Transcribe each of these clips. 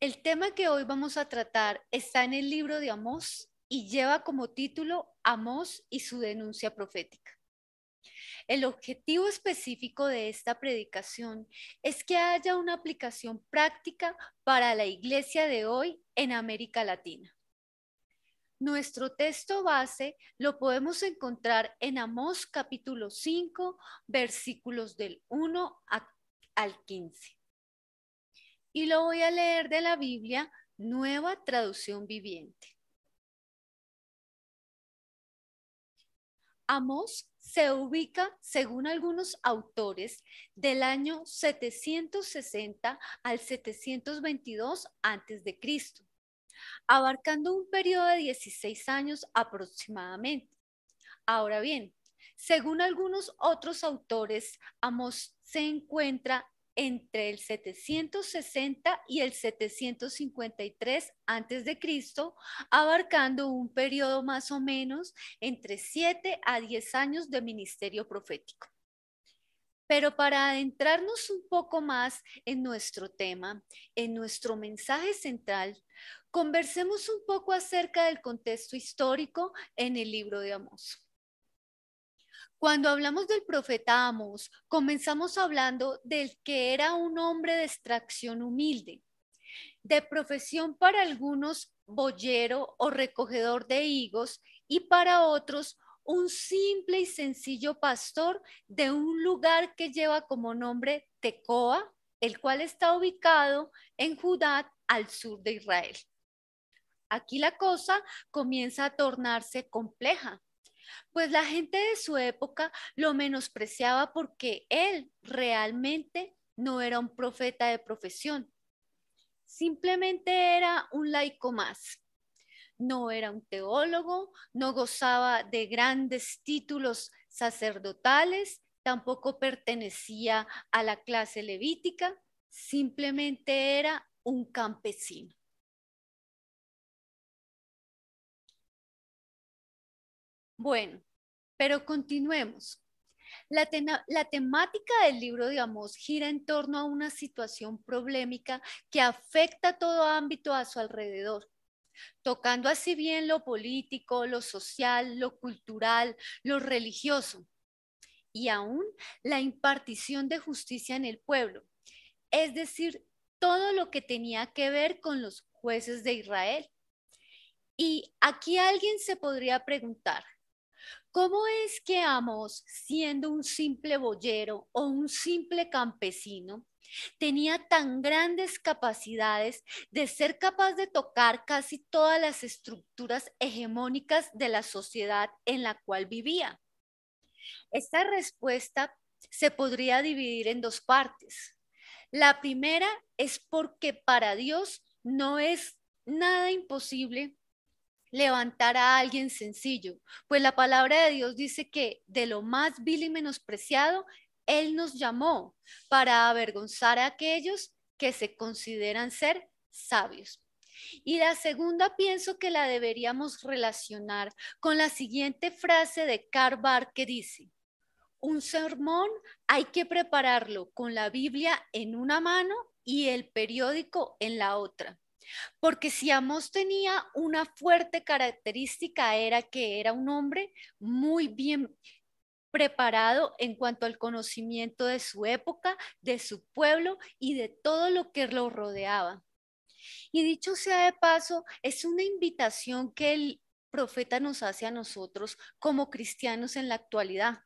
El tema que hoy vamos a tratar está en el libro de Amós y lleva como título Amós y su denuncia profética. El objetivo específico de esta predicación es que haya una aplicación práctica para la iglesia de hoy en América Latina. Nuestro texto base lo podemos encontrar en Amós capítulo 5, versículos del 1 al 15. Y lo voy a leer de la Biblia, Nueva Traducción Viviente. Amós se ubica, según algunos autores, del año 760 al 722 a.C., abarcando un periodo de 16 años aproximadamente. Ahora bien, según algunos otros autores, Amós se encuentra entre el 760 y el 753 a.C., abarcando un periodo más o menos entre 7 a 10 años de ministerio profético. Pero para adentrarnos un poco más en nuestro tema, en nuestro mensaje central, conversemos un poco acerca del contexto histórico en el libro de Amós. Cuando hablamos del profeta Amós, comenzamos hablando del que era un hombre de extracción humilde, de profesión para algunos boyero o recogedor de higos y para otros un simple y sencillo pastor de un lugar que lleva como nombre Tecoa, el cual está ubicado en Judá al sur de Israel. Aquí la cosa comienza a tornarse compleja, pues la gente de su época lo menospreciaba porque él realmente no era un profeta de profesión, simplemente era un laico más. No era un teólogo, no gozaba de grandes títulos sacerdotales, tampoco pertenecía a la clase levítica, simplemente era un campesino. Bueno, pero continuemos. La temática del libro de Amós gira en torno a una situación problemática que afecta a todo ámbito a su alrededor, tocando así bien lo político, lo social, lo cultural, lo religioso y aún la impartición de justicia en el pueblo, es decir, todo lo que tenía que ver con los jueces de Israel. Y aquí alguien se podría preguntar, ¿cómo es que Amós, siendo un simple boyero o un simple campesino, tenía tan grandes capacidades de ser capaz de tocar casi todas las estructuras hegemónicas de la sociedad en la cual vivía? Esta respuesta se podría dividir en dos partes. La primera es porque para Dios no es nada imposible levantar a alguien sencillo, pues la palabra de Dios dice que de lo más vil y menospreciado, Él nos llamó para avergonzar a aquellos que se consideran ser sabios. Y la segunda pienso que la deberíamos relacionar con la siguiente frase de Karl Barth que dice, un sermón hay que prepararlo con la Biblia en una mano y el periódico en la otra. Porque si Amós tenía una fuerte característica era que era un hombre muy bien preparado en cuanto al conocimiento de su época, de su pueblo y de todo lo que lo rodeaba. Y dicho sea de paso, es una invitación que el profeta nos hace a nosotros como cristianos en la actualidad,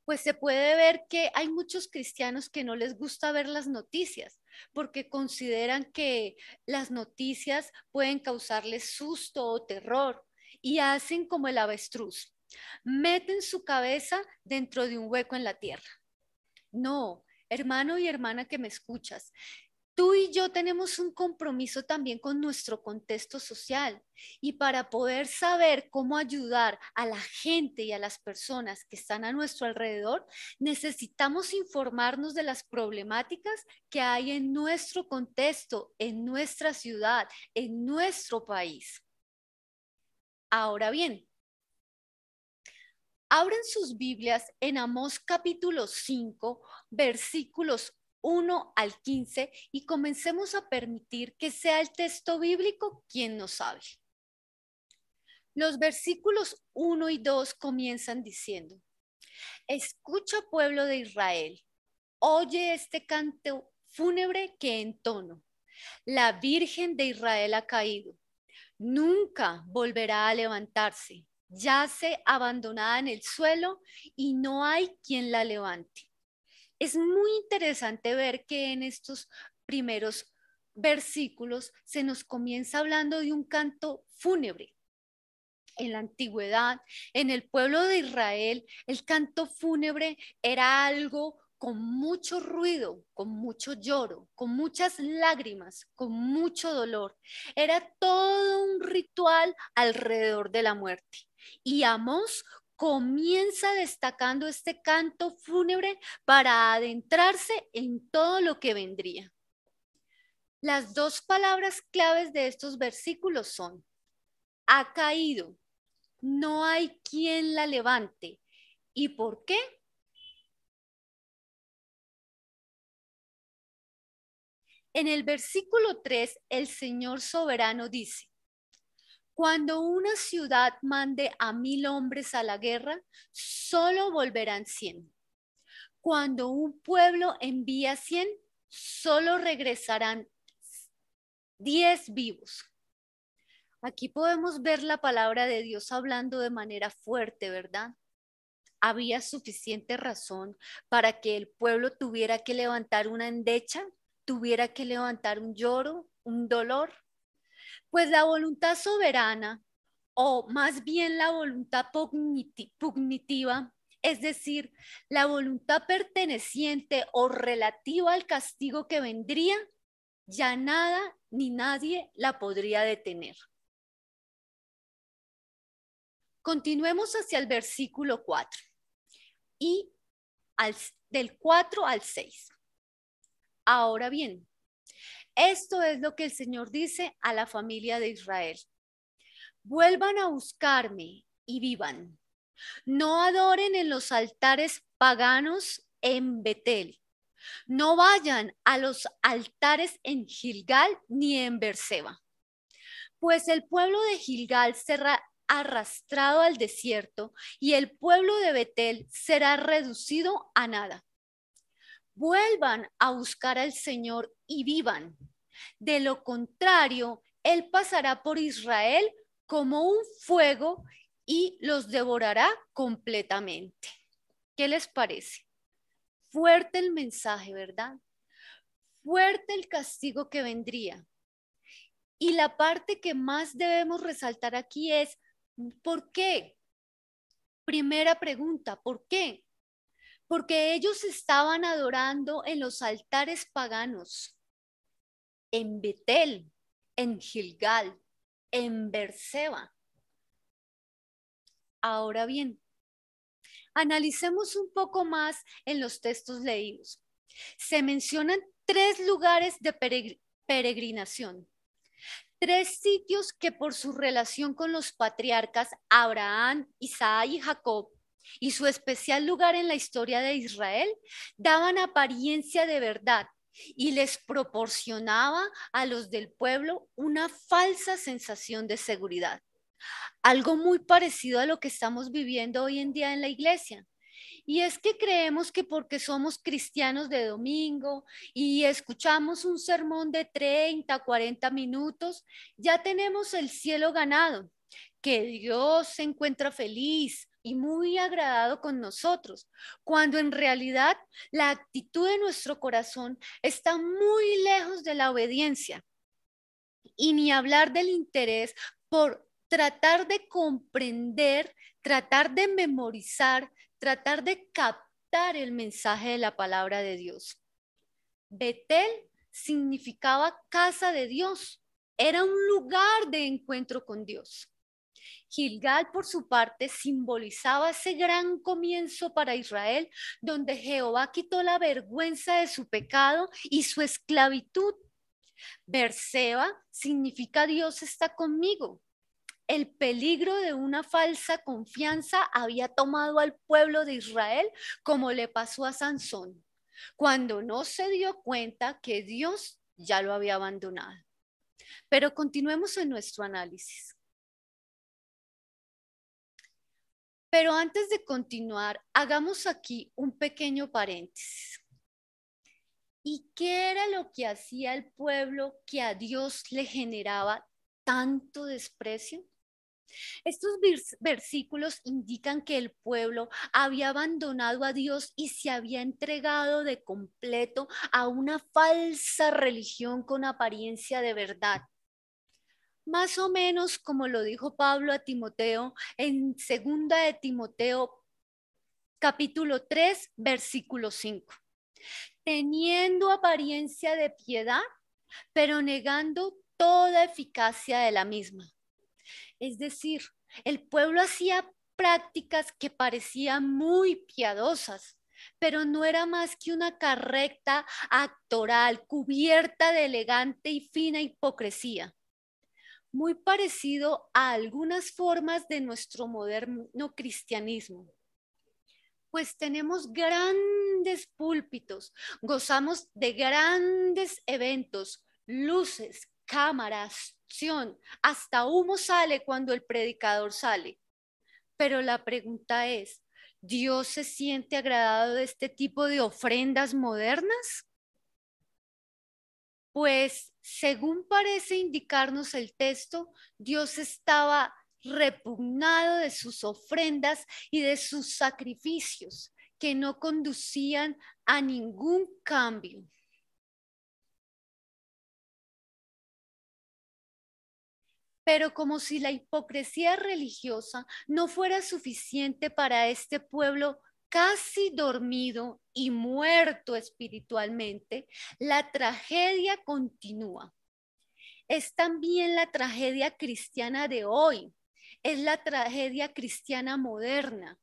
pues se puede ver que hay muchos cristianos que no les gusta ver las noticias porque consideran que las noticias pueden causarles susto o terror y hacen como el avestruz, meten su cabeza dentro de un hueco en la tierra. No, hermano y hermana que me escuchas, tú y yo tenemos un compromiso también con nuestro contexto social y para poder saber cómo ayudar a la gente y a las personas que están a nuestro alrededor, necesitamos informarnos de las problemáticas que hay en nuestro contexto, en nuestra ciudad, en nuestro país. Ahora bien, abren sus Biblias en Amós capítulo 5, versículos 1 al 15 y comencemos a permitir que sea el texto bíblico quien nos hable. Los versículos 1 y 2 comienzan diciendo: escucha, pueblo de Israel, oye este canto fúnebre que entono. La Virgen de Israel ha caído, nunca volverá a levantarse, yace abandonada en el suelo y no hay quien la levante. Es muy interesante ver que en estos primeros versículos se nos comienza hablando de un canto fúnebre. En la antigüedad, en el pueblo de Israel, el canto fúnebre era algo con mucho ruido, con mucho lloro, con muchas lágrimas, con mucho dolor. Era todo un ritual alrededor de la muerte. Y Amós comienza destacando este canto fúnebre para adentrarse en todo lo que vendría. Las dos palabras claves de estos versículos son: ha caído, no hay quien la levante. ¿Y por qué? En el versículo 3, el Señor soberano dice: cuando una ciudad mande a 1000 hombres a la guerra, solo volverán 100. Cuando un pueblo envía 100, solo regresarán 10 vivos. Aquí podemos ver la palabra de Dios hablando de manera fuerte, ¿verdad? Había suficiente razón para que el pueblo tuviera que levantar una endecha, tuviera que levantar un lloro, un dolor. Pues la voluntad soberana, o más bien la voluntad pugnitiva, es decir, la voluntad perteneciente o relativa al castigo que vendría, ya nada ni nadie la podría detener. Continuemos hacia el versículo 4 y del 4 al 6. Ahora bien, esto es lo que el Señor dice a la familia de Israel: vuelvan a buscarme y vivan. No adoren en los altares paganos en Betel. No vayan a los altares en Gilgal ni en Berseba. Pues el pueblo de Gilgal será arrastrado al desierto y el pueblo de Betel será reducido a nada. Vuelvan a buscar al Señor y vivan. De lo contrario, Él pasará por Israel como un fuego y los devorará completamente. ¿Qué les parece? Fuerte el mensaje, ¿verdad? Fuerte el castigo que vendría. Y la parte que más debemos resaltar aquí es: ¿por qué? Primera pregunta, ¿por qué? Porque ellos estaban adorando en los altares paganos, en Betel, en Gilgal, en Berseba. Ahora bien, analicemos un poco más en los textos leídos. Se mencionan 3 lugares de peregrinación, 3 sitios que por su relación con los patriarcas Abraham, Isaac y Jacob y su especial lugar en la historia de Israel daban apariencia de verdad y les proporcionaba a los del pueblo una falsa sensación de seguridad. Algo muy parecido a lo que estamos viviendo hoy en día en la iglesia. Y es que creemos que porque somos cristianos de domingo y escuchamos un sermón de 30, 40 minutos, ya tenemos el cielo ganado, que Dios se encuentra feliz y muy agradado con nosotros, cuando en realidad la actitud de nuestro corazón está muy lejos de la obediencia. Y ni hablar del interés por tratar de comprender, tratar de memorizar, tratar de captar el mensaje de la palabra de Dios. Betel significaba casa de Dios, era un lugar de encuentro con Dios. Gilgal, por su parte, simbolizaba ese gran comienzo para Israel, donde Jehová quitó la vergüenza de su pecado y su esclavitud. Berseba significa Dios está conmigo. El peligro de una falsa confianza había tomado al pueblo de Israel, como le pasó a Sansón. cuando no se dio cuenta que Dios ya lo había abandonado. Pero continuemos en nuestro análisis. Pero antes de continuar, hagamos aquí un pequeño paréntesis. ¿Y qué era lo que hacía el pueblo que a Dios le generaba tanto desprecio? Estos versículos indican que el pueblo había abandonado a Dios y se había entregado de completo a una falsa religión con apariencia de verdad. Más o menos como lo dijo Pablo a Timoteo en 2 de Timoteo capítulo 3, versículo 5. Teniendo apariencia de piedad, pero negando toda eficacia de la misma. Es decir, el pueblo hacía prácticas que parecían muy piadosas, pero no era más que una correcta actoral cubierta de elegante y fina hipocresía, muy parecido a algunas formas de nuestro moderno cristianismo. Pues tenemos grandes púlpitos, gozamos de grandes eventos, luces, cámaras, acción, hasta humo sale cuando el predicador sale. Pero la pregunta es, ¿Dios se siente agradado de este tipo de ofrendas modernas? Pues según parece indicarnos el texto, Dios estaba repugnado de sus ofrendas y de sus sacrificios que no conducían a ningún cambio. Pero como si la hipocresía religiosa no fuera suficiente para este pueblo casi dormido y muerto espiritualmente, la tragedia continúa. Es también la tragedia cristiana de hoy, es la tragedia cristiana moderna.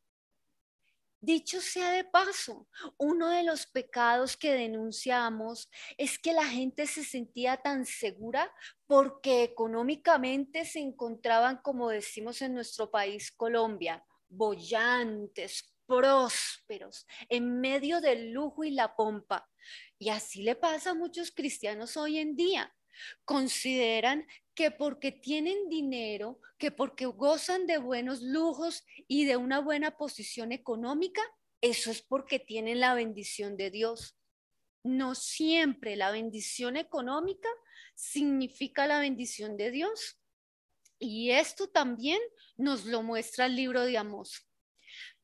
Dicho sea de paso, uno de los pecados que denunciamos es que la gente se sentía tan segura porque económicamente se encontraban, como decimos en nuestro país, Colombia, bollantes, prósperos, en medio del lujo y la pompa. Y así le pasa a muchos cristianos hoy en día. Consideran que porque tienen dinero, que porque gozan de buenos lujos y de una buena posición económica, eso es porque tienen la bendición de Dios. No siempre la bendición económica significa la bendición de Dios. Y esto también nos lo muestra el libro de Amós.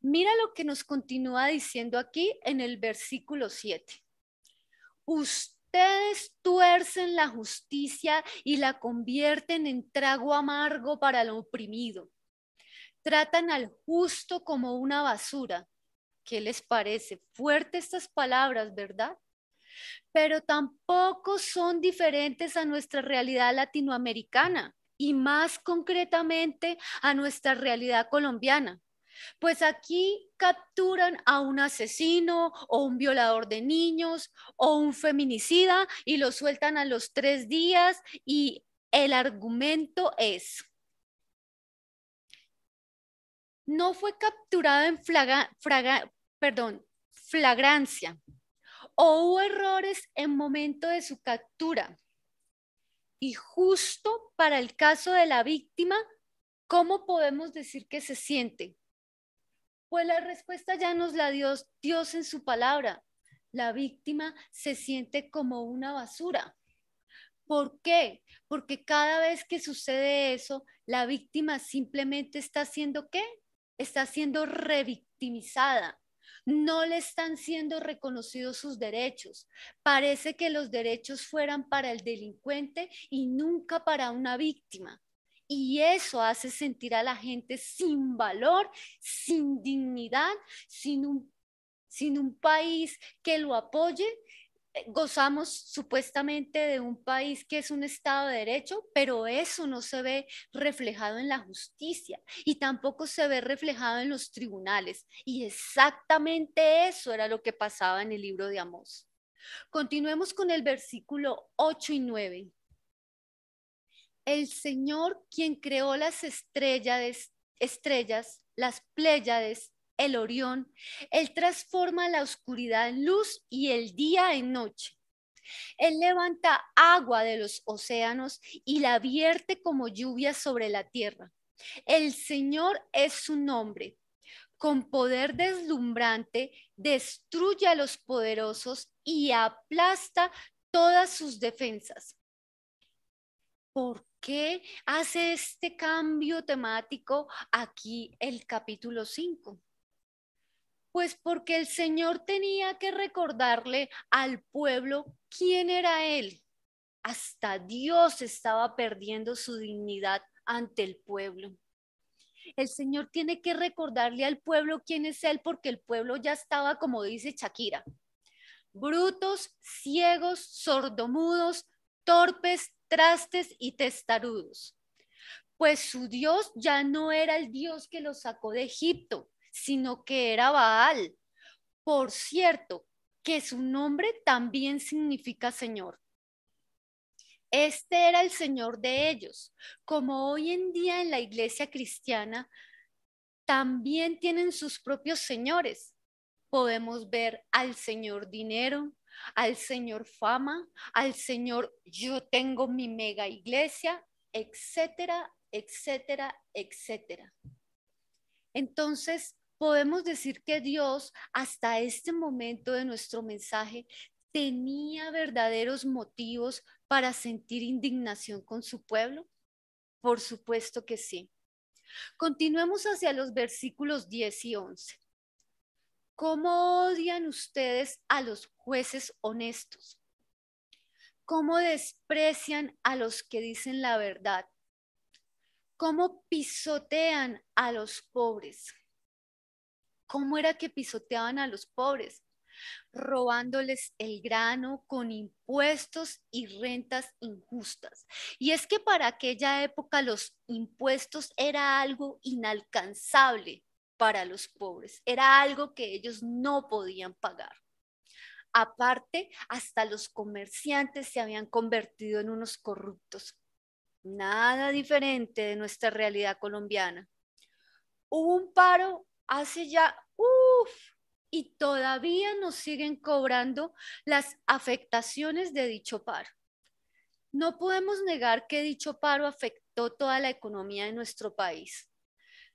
Mira lo que nos continúa diciendo aquí en el versículo 7. Ustedes tuercen la justicia y la convierten en trago amargo para el oprimido. Tratan al justo como una basura. ¿Qué les parece? Fuerte estas palabras, ¿verdad? Pero tampoco son diferentes a nuestra realidad latinoamericana y más concretamente a nuestra realidad colombiana. Pues aquí capturan a un asesino o un violador de niños o un feminicida y lo sueltan a los 3 días y el argumento es, no fue capturado en flagrancia o hubo errores en momento de su captura. Y justo para el caso de la víctima, ¿cómo podemos decir que se siente? Pues la respuesta ya nos la dio Dios en su palabra. La víctima se siente como una basura. ¿Por qué? Porque cada vez que sucede eso, la víctima simplemente está haciendo ¿qué? Está siendo revictimizada. No le están siendo reconocidos sus derechos. Parece que los derechos fueran para el delincuente y nunca para una víctima. Y eso hace sentir a la gente sin valor, sin dignidad, sin un país que lo apoye. Gozamos supuestamente de un país que es un Estado de Derecho, pero eso no se ve reflejado en la justicia y tampoco se ve reflejado en los tribunales. Y exactamente eso era lo que pasaba en el libro de Amós. Continuemos con el versículo 8 y 9. El Señor, quien creó las estrellas, las Pléyades, el Orión, Él transforma la oscuridad en luz y el día en noche. Él levanta agua de los océanos y la vierte como lluvia sobre la tierra. El Señor es su nombre. Con poder deslumbrante, destruye a los poderosos y aplasta todas sus defensas. ¿Por qué hace este cambio temático aquí el capítulo 5? Pues porque el Señor tenía que recordarle al pueblo quién era Él. Hasta Dios estaba perdiendo su dignidad ante el pueblo. El Señor tiene que recordarle al pueblo quién es Él porque el pueblo ya estaba, como dice Shakira, brutos, ciegos, sordomudos, torpes, trastes y testarudos. Pues su Dios ya no era el Dios que los sacó de Egipto, sino que era Baal. Por cierto, que su nombre también significa Señor. Este era el Señor de ellos. Como hoy en día en la iglesia cristiana también tienen sus propios señores. Podemos ver al Señor dinero, al Señor fama, al Señor yo tengo mi mega iglesia, etcétera, etcétera, etcétera. Entonces, podemos decir que Dios, hasta este momento de nuestro mensaje, tenía verdaderos motivos para sentir indignación con su pueblo. Por supuesto que sí. Continuemos hacia los versículos 10 y 11. ¿Cómo odian ustedes a los jueces honestos? ¿Cómo desprecian a los que dicen la verdad? ¿Cómo pisotean a los pobres? ¿Cómo era que pisoteaban a los pobres? Robándoles el grano con impuestos y rentas injustas. Y es que para aquella época los impuestos era algo inalcanzable para los pobres, era algo que ellos no podían pagar. Aparte, hasta los comerciantes se habían convertido en unos corruptos. Nada diferente de nuestra realidad colombiana. Hubo un paro hace ya, y todavía nos siguen cobrando las afectaciones de dicho paro. No podemos negar que dicho paro afectó toda la economía de nuestro país,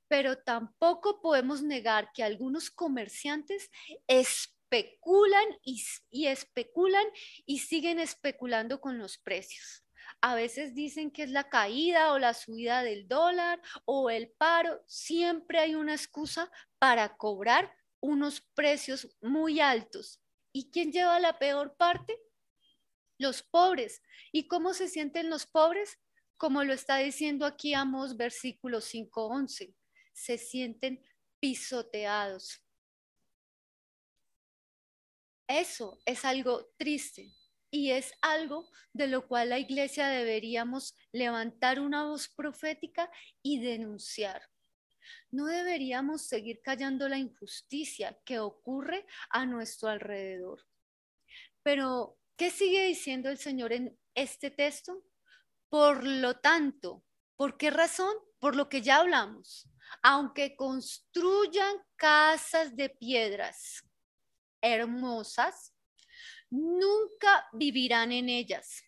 pero tampoco podemos negar que algunos comerciantes especulan y especulan y siguen especulando con los precios. A veces dicen que es la caída o la subida del dólar o el paro. Siempre hay una excusa para cobrar unos precios muy altos. ¿Y quién lleva la peor parte? Los pobres. ¿Y cómo se sienten los pobres? Como lo está diciendo aquí Amós, versículo 5:11. Se sienten pisoteados. Eso es algo triste y es algo de lo cual la iglesia deberíamos levantar una voz profética y denunciar. No deberíamos seguir callando la injusticia que ocurre a nuestro alrededor. Pero, ¿qué sigue diciendo el Señor en este texto? Por lo tanto, ¿por qué razón? Por lo que ya hablamos. Aunque construyan casas de piedras hermosas, nunca vivirán en ellas.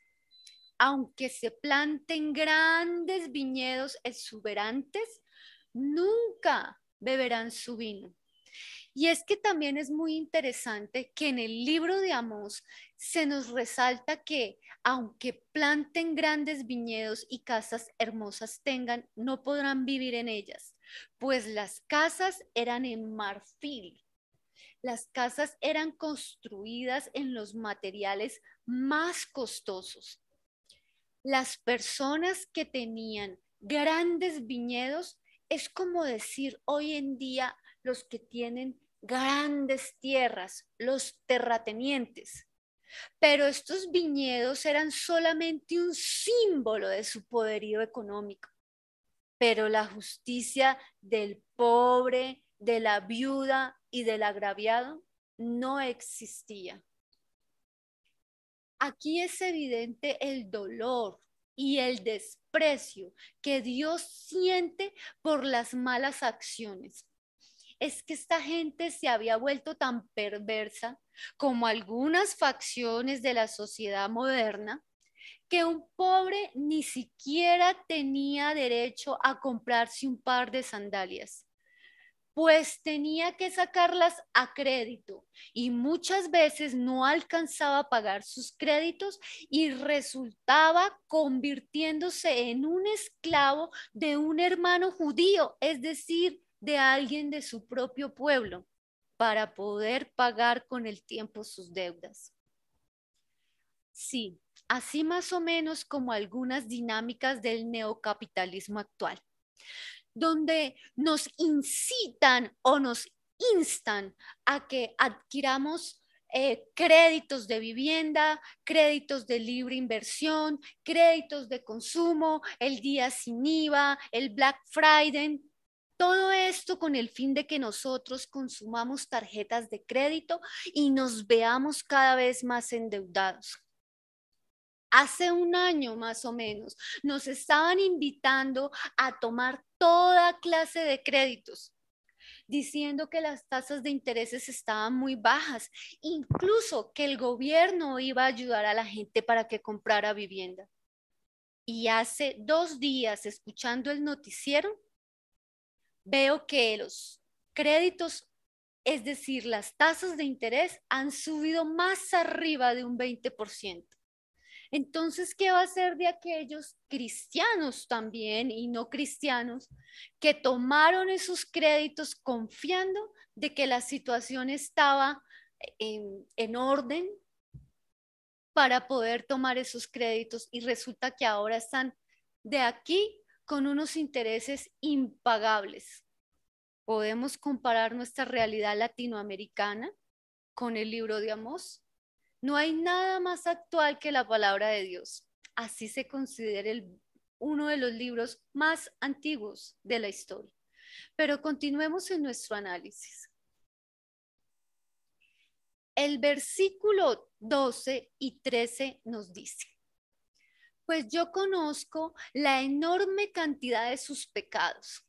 Aunque se planten grandes viñedos exuberantes, nunca beberán su vino. Y es que también es muy interesante que en el libro de Amós se nos resalta que aunque planten grandes viñedos y casas hermosas tengan, no podrán vivir en ellas, pues las casas eran en marfil. Las casas eran construidas en los materiales más costosos. Las personas que tenían grandes viñedos es como decir hoy en día los que tienen grandes tierras, los terratenientes. Pero estos viñedos eran solamente un símbolo de su poderío económico. Pero la justicia del pobre, de la viuda y del agraviado no existía. Aquí es evidente el dolor y el desprecio que Dios siente por las malas acciones. es que esta gente se había vuelto tan perversa como algunas facciones de la sociedad moderna, que un pobre ni siquiera tenía derecho a comprarse un par de sandalias, pues tenía que sacarlas a crédito y muchas veces no alcanzaba a pagar sus créditos y resultaba convirtiéndose en un esclavo de un hermano judío, es decir, de alguien de su propio pueblo, para poder pagar con el tiempo sus deudas. Sí, así más o menos como algunas dinámicas del neocapitalismo actual, donde nos incitan o nos instan a que adquiramos créditos de vivienda, créditos de libre inversión, créditos de consumo, el día sin IVA, el Black Friday. Todo esto con el fin de que nosotros consumamos tarjetas de crédito y nos veamos cada vez más endeudados. Hace un año más o menos nos estaban invitando a tomar toda clase de créditos, diciendo que las tasas de intereses estaban muy bajas, incluso que el gobierno iba a ayudar a la gente para que comprara vivienda. Y hace 2 días, escuchando el noticiero, veo que los créditos, es decir, las tasas de interés, han subido más arriba de un 20%. Entonces, ¿qué va a ser de aquellos cristianos también y no cristianos que tomaron esos créditos confiando de que la situación estaba en orden para poder tomar esos créditos y resulta que ahora están de aquí con unos intereses impagables? Podemos comparar nuestra realidad latinoamericana con el libro de Amós. No hay nada más actual que la palabra de Dios. Así se considera uno de los libros más antiguos de la historia. Pero continuemos en nuestro análisis. El versículo 12 y 13 nos dice: pues yo conozco la enorme cantidad de sus pecados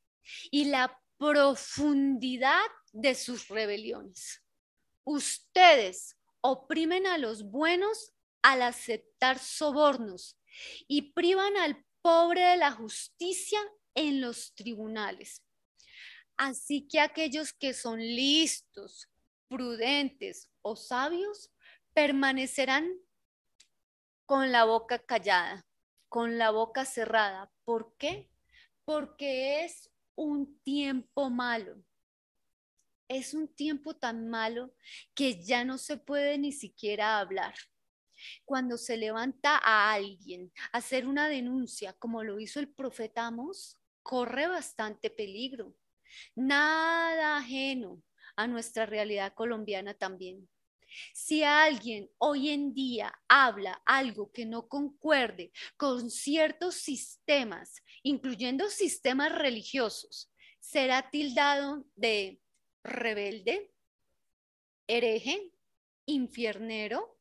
y la profundidad de sus rebeliones. Ustedes oprimen a los buenos al aceptar sobornos y privan al pobre de la justicia en los tribunales. Así que aquellos que son listos, prudentes o sabios permanecerán con la boca callada, con la boca cerrada. ¿Por qué? Porque es un tiempo malo. Es un tiempo tan malo que ya no se puede ni siquiera hablar. Cuando se levanta a alguien a hacer una denuncia, como lo hizo el profeta Amós, corre bastante peligro. Nada ajeno a nuestra realidad colombiana también. Si alguien hoy en día habla algo que no concuerde con ciertos sistemas, incluyendo sistemas religiosos, será tildado de rebelde, hereje, infiernero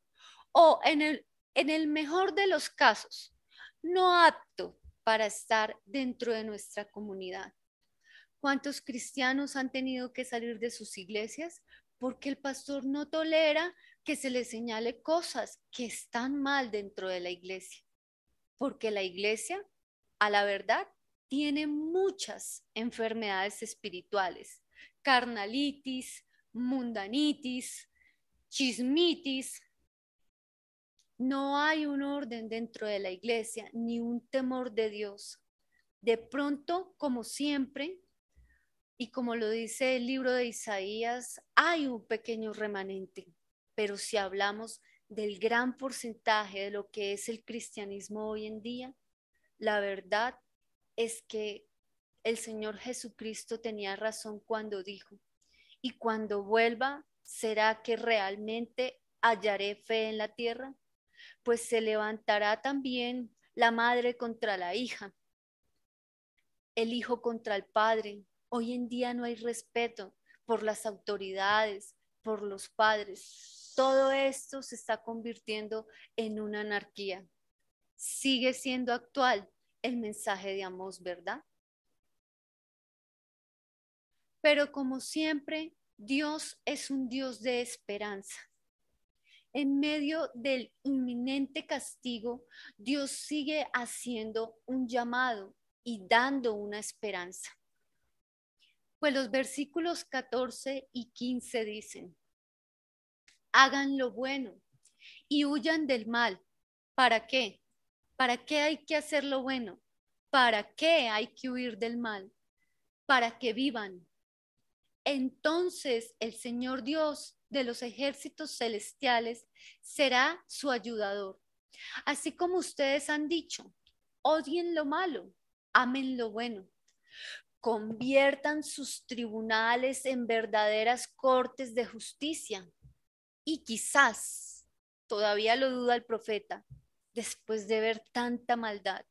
o en el mejor de los casos, no apto para estar dentro de nuestra comunidad. ¿Cuántos cristianos han tenido que salir de sus iglesias porque el pastor no tolera que se les señale cosas que están mal dentro de la iglesia? Porque la iglesia, a la verdad, tiene muchas enfermedades espirituales: carnalitis, mundanitis, chismitis. No hay un orden dentro de la iglesia, ni un temor de Dios. De pronto, como siempre, y como lo dice el libro de Isaías, hay un pequeño remanente, pero si hablamos del gran porcentaje de lo que es el cristianismo hoy en día, la verdad es que el Señor Jesucristo tenía razón cuando dijo: y cuando vuelva, ¿será que realmente hallaré fe en la tierra? Pues se levantará también la madre contra la hija, el hijo contra el padre. Hoy en día no hay respeto por las autoridades, por los padres. Todo esto se está convirtiendo en una anarquía. Sigue siendo actual el mensaje de Amós, ¿verdad? Pero como siempre, Dios es un Dios de esperanza. En medio del inminente castigo, Dios sigue haciendo un llamado y dando una esperanza. Pues los versículos 14 y 15 dicen, hagan lo bueno y huyan del mal. ¿Para qué? ¿Para qué hay que hacer lo bueno? ¿Para qué hay que huir del mal? Para que vivan. Entonces el Señor Dios de los ejércitos celestiales será su ayudador. Así como ustedes han dicho, odien lo malo, amen lo bueno. Conviertan sus tribunales en verdaderas cortes de justicia. Y quizás, todavía lo duda el profeta, después de ver tanta maldad,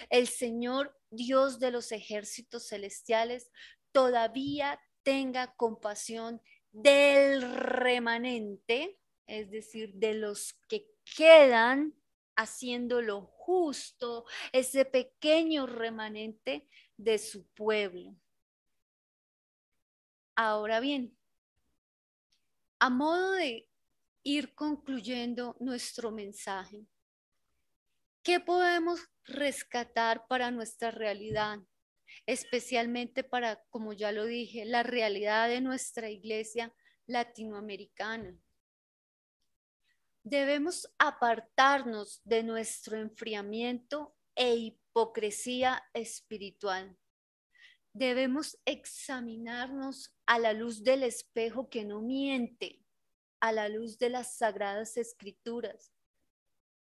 el Señor Dios de los ejércitos celestiales todavía tenga compasión del remanente, es decir, de los que quedan haciendo lo justo, ese pequeño remanente de su pueblo. Ahora bien, a modo de ir concluyendo nuestro mensaje, ¿qué podemos rescatar para nuestra realidad? Especialmente para, como ya lo dije, la realidad de nuestra iglesia latinoamericana. Debemos apartarnos de nuestro enfriamiento e hipocresía espiritual. Debemos examinarnos a la luz del espejo que no miente, a la luz de las sagradas escrituras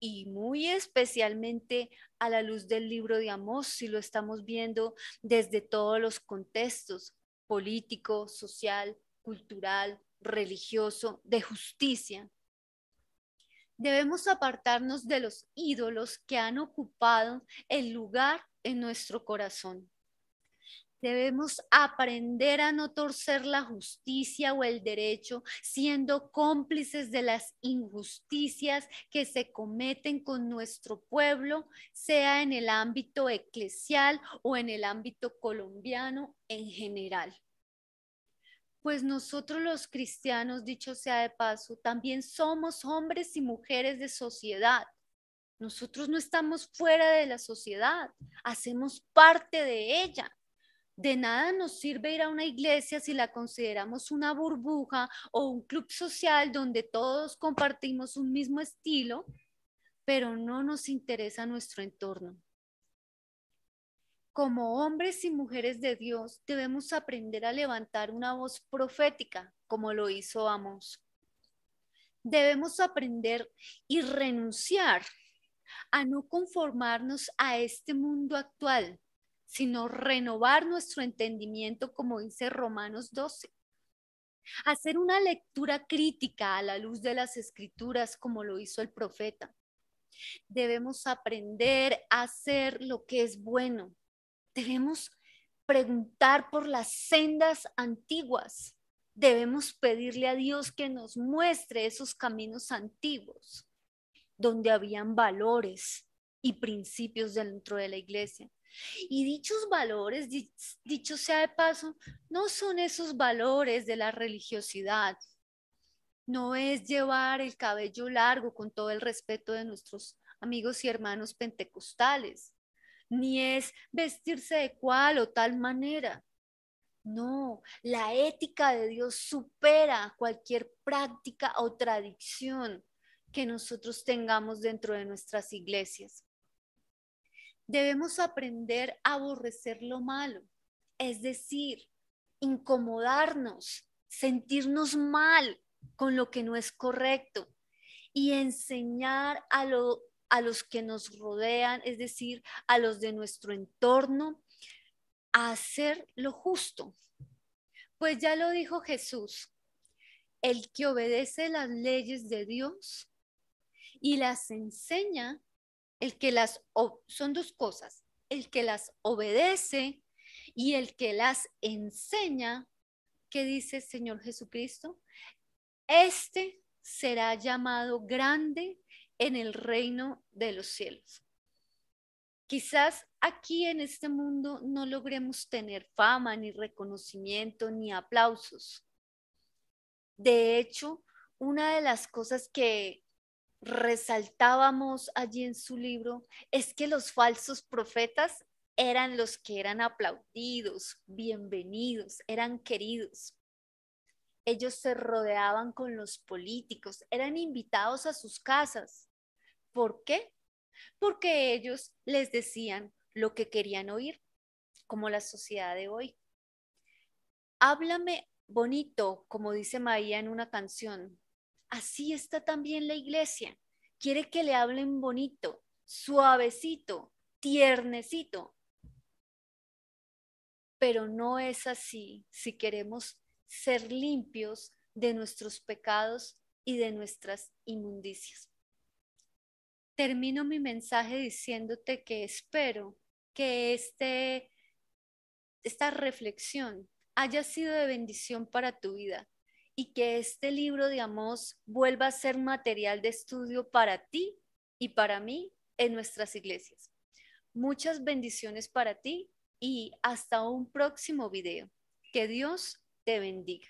y muy especialmente a la luz del libro de Amós, si lo estamos viendo desde todos los contextos, político, social, cultural, religioso, de justicia. Debemos apartarnos de los ídolos que han ocupado el lugar en nuestro corazón. Debemos aprender a no torcer la justicia o el derecho, siendo cómplices de las injusticias que se cometen con nuestro pueblo, sea en el ámbito eclesial o en el ámbito colombiano en general. Pues nosotros los cristianos, dicho sea de paso, también somos hombres y mujeres de sociedad. Nosotros no estamos fuera de la sociedad, hacemos parte de ella. De nada nos sirve ir a una iglesia si la consideramos una burbuja o un club social donde todos compartimos un mismo estilo, pero no nos interesa nuestro entorno. Como hombres y mujeres de Dios, debemos aprender a levantar una voz profética, como lo hizo Amós. Debemos aprender y renunciar a no conformarnos a este mundo actual, sino renovar nuestro entendimiento, como dice Romanos 12. Hacer una lectura crítica a la luz de las escrituras, como lo hizo el profeta. Debemos aprender a hacer lo que es bueno. Debemos preguntar por las sendas antiguas. Debemos pedirle a Dios que nos muestre esos caminos antiguos, donde habían valores y principios dentro de la iglesia. Y dichos valores, dicho sea de paso, no son esos valores de la religiosidad. No es llevar el cabello largo con todo el respeto de nuestros amigos y hermanos pentecostales, ni es vestirse de cual o tal manera. No, la ética de Dios supera cualquier práctica o tradición que nosotros tengamos dentro de nuestras iglesias. Debemos aprender a aborrecer lo malo, es decir, incomodarnos, sentirnos mal con lo que no es correcto y enseñar a los que nos rodean, es decir, a los de nuestro entorno, a hacer lo justo. Pues ya lo dijo Jesús, el que obedece las leyes de Dios y las enseña, son dos cosas, el que las obedece y el que las enseña, ¿qué dice el Señor Jesucristo? Este será llamado grande en el reino de los cielos. Quizás aquí en este mundo no logremos tener fama, ni reconocimiento, ni aplausos. De hecho, una de las cosas que resaltábamos allí en su libro es que los falsos profetas eran los que eran aplaudidos, bienvenidos, eran queridos. Ellos se rodeaban con los políticos, eran invitados a sus casas. ¿Por qué? Porque ellos les decían lo que querían oír, como la sociedad de hoy. Háblame bonito, como dice María en una canción. Así está también la iglesia. Quiere que le hablen bonito, suavecito, tiernecito, pero no es así si queremos ser limpios de nuestros pecados y de nuestras inmundicias. Termino mi mensaje diciéndote que espero que esta reflexión haya sido de bendición para tu vida y que este libro de Amós vuelva a ser material de estudio para ti y para mí en nuestras iglesias. Muchas bendiciones para ti y hasta un próximo video. Que Dios te bendiga.